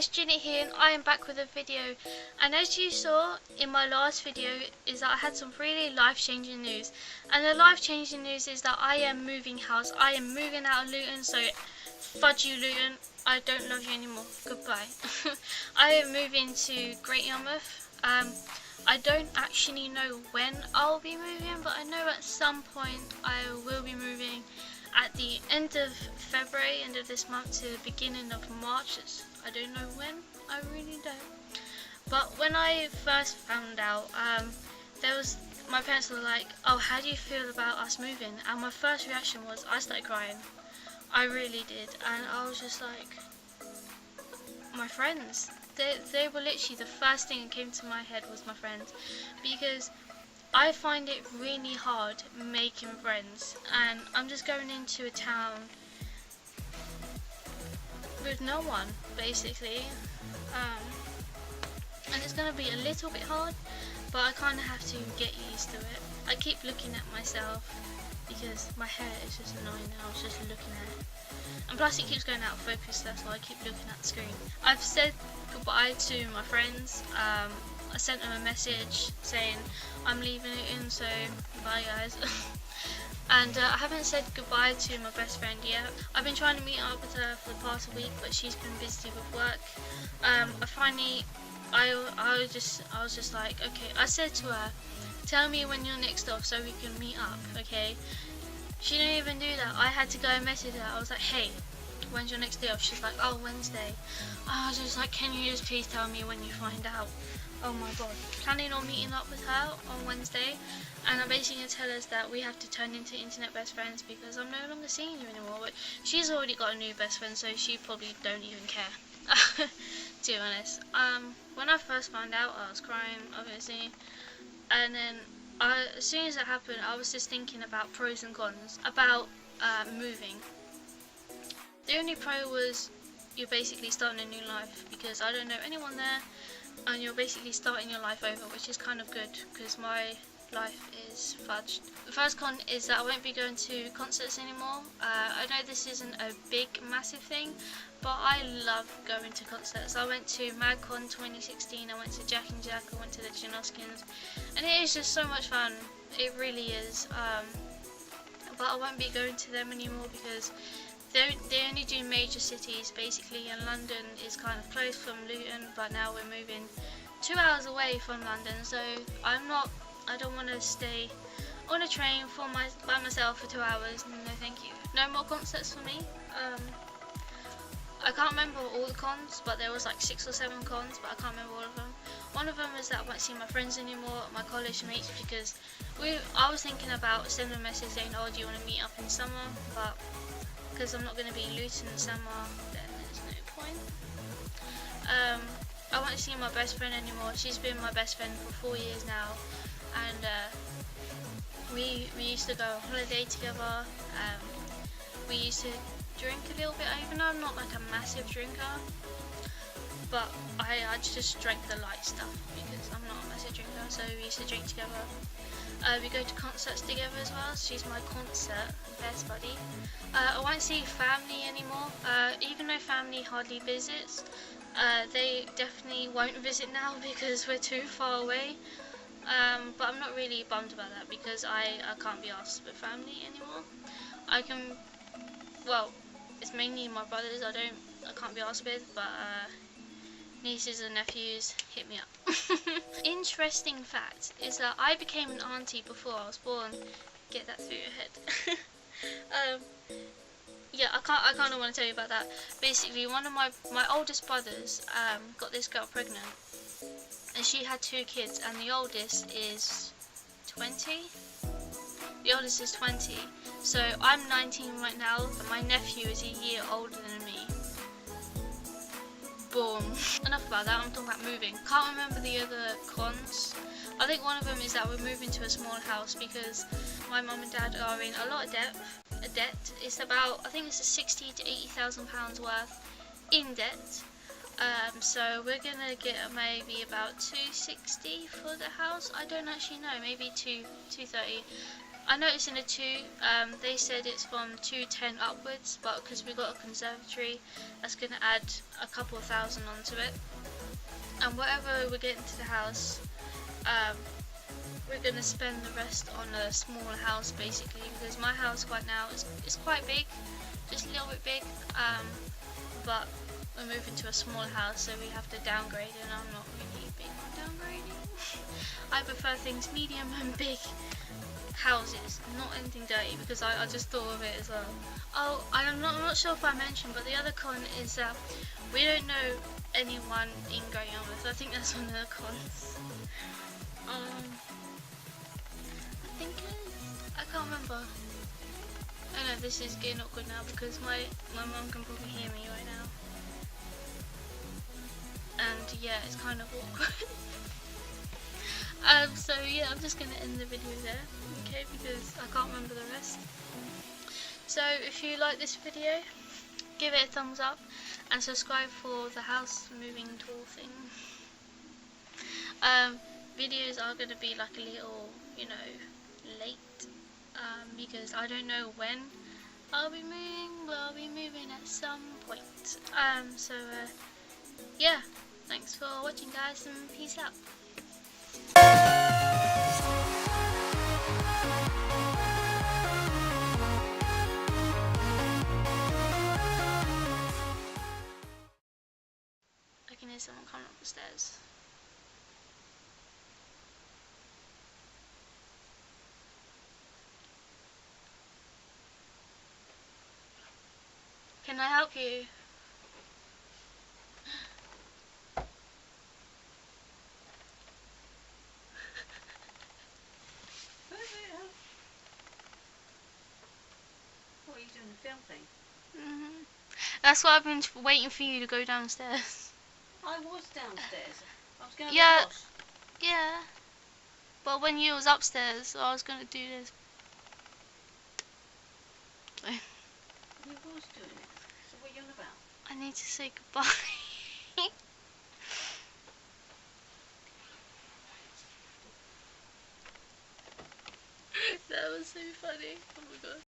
guys, Ginny here, and I am back with a video. And as you saw in my last video, is that I had some really life-changing news. And the life-changing news is that I am moving house. I am moving out of Luton, so fudge you Luton, I don't love you anymore, goodbye. I am moving to Great Yarmouth. I don't actually know when I'll be moving, but I know at some point I will be moving at the end of February, end of this month, to the beginning of March. I don't know when, I really don't. But when I first found out, my parents were like, oh, how do you feel about us moving? And my first reaction was, I started crying. I really did. And I was just like, my friends. They were literally the first thing that came to my head was my friends. Because I find it really hard making friends, and I'm just going into a town with no one, basically, and it's going to be a little bit hard, but I kind of have to get used to it. I keep looking at myself because my hair is just annoying, and I was just looking at it, and plus it keeps going out of focus, that's why I keep looking at the screen. I've said goodbye to my friends. I sent them a message saying I'm leaving Luton, so bye guys. And I haven't said goodbye to my best friend yet. I've been trying to meet up with her for the past week, but she's been busy with work. I was just like, okay. I said to her, tell me when you're next off so we can meet up, okay? She didn't even do that. I had to go and message her. I was like, hey, when's your next day off? She's like, oh, Wednesday. I was just like, can you just please tell me when you find out? Oh my god. Planning on meeting up with her on Wednesday, and I'm basically going to tell us that we have to turn into internet best friends because I'm no longer seeing you anymore. But she's already got a new best friend, so she probably don't even care, to be honest. When I first found out, I was crying, obviously, and then as soon as it happened, I was just thinking about pros and cons about moving. The only pro was you're basically starting a new life, because I don't know anyone there, and you're basically starting your life over, which is kind of good because my life is fudged. The first con is that I won't be going to concerts anymore. I know this isn't a big massive thing, but I love going to concerts. I went to MagCon 2016, I went to Jack and Jack, I went to the Janoskins, and it is just so much fun. It really is. But I won't be going to them anymore because they only do major cities basically, and London is kind of close from Luton, but now we're moving 2 hours away from London, so I don't want to stay on a train by myself for 2 hours. No thank you. No more concerts for me. I can't remember all the cons, but there was like 6 or 7 cons, but I can't remember all of them. One of them is that I won't see my friends anymore, my college mates, because I was thinking about sending a message saying, oh, do you want to meet up in summer, but because I'm not going to be in Luton in summer, then there's no point. I won't see my best friend anymore. She's been my best friend for 4 years now, and we used to go on holiday together. We used to drink a little bit, even though I'm not like a massive drinker, but I just drank the light stuff because I'm not a massive drinker, so we used to drink together. We go to concerts together as well. She's my concert best buddy. I won't see family anymore, even though family hardly visits. They definitely won't visit now because we're too far away. But I'm not really bummed about that because I can't be asked with family anymore. Well, it's mainly my brothers I can't be asked with, but nieces and nephews, hit me up. Interesting fact is that I became an auntie before I was born. Get that through your head. Yeah, I kind of want to tell you about that. Basically, one of my oldest brothers got this girl pregnant, and she had 2 kids, and the oldest is 20. The oldest is 20. So I'm 19 right now, and my nephew is a year older than me. Boom. Enough about that, I'm talking about moving. Can't remember the other cons. I think one of them is that we're moving to a small house because my mum and dad are in a lot of debt. It's about, I think it's a 60 to 80,000 pounds worth in debt. So we're gonna get maybe about 260 for the house. I don't actually know, maybe 230. I noticed in the they said it's from 210 upwards, but because we got a conservatory, that's gonna add a couple of thousand onto it. And whatever we get into the house, we're gonna spend the rest on a smaller house basically, because my house right now is quite big, just a little bit big. But we're moving to a small house, so we have to downgrade, and I'm not really big on downgrading. I prefer things medium and big houses, not anything dirty, because I just thought of it as well. Oh, I'm not sure if I mentioned, but the other con is that we don't know anyone in Great Yarmouth. I think that's one of the cons. I think it is. I can't remember. I know this is getting awkward now because my mum can probably hear me right now. And yeah, it's kind of awkward. So yeah, I'm just gonna end the video there, okay, because I can't remember the rest. So if you like this video, give it a thumbs up and subscribe for the house moving tour thing. Videos are gonna be like a little, late, because I don't know when I'll be moving, but I'll be moving at some point. Yeah, thanks for watching guys, and peace out. I can hear someone coming up the stairs. Can I help you? What are you doing, the film thing? That's why I've been waiting for you to go downstairs. I was downstairs. I was going to Yeah. the wash. Yeah. But when you was upstairs, so I was gonna do this. You was doing it. So what are you on about? I need to say goodbye. That was so funny. Oh my god.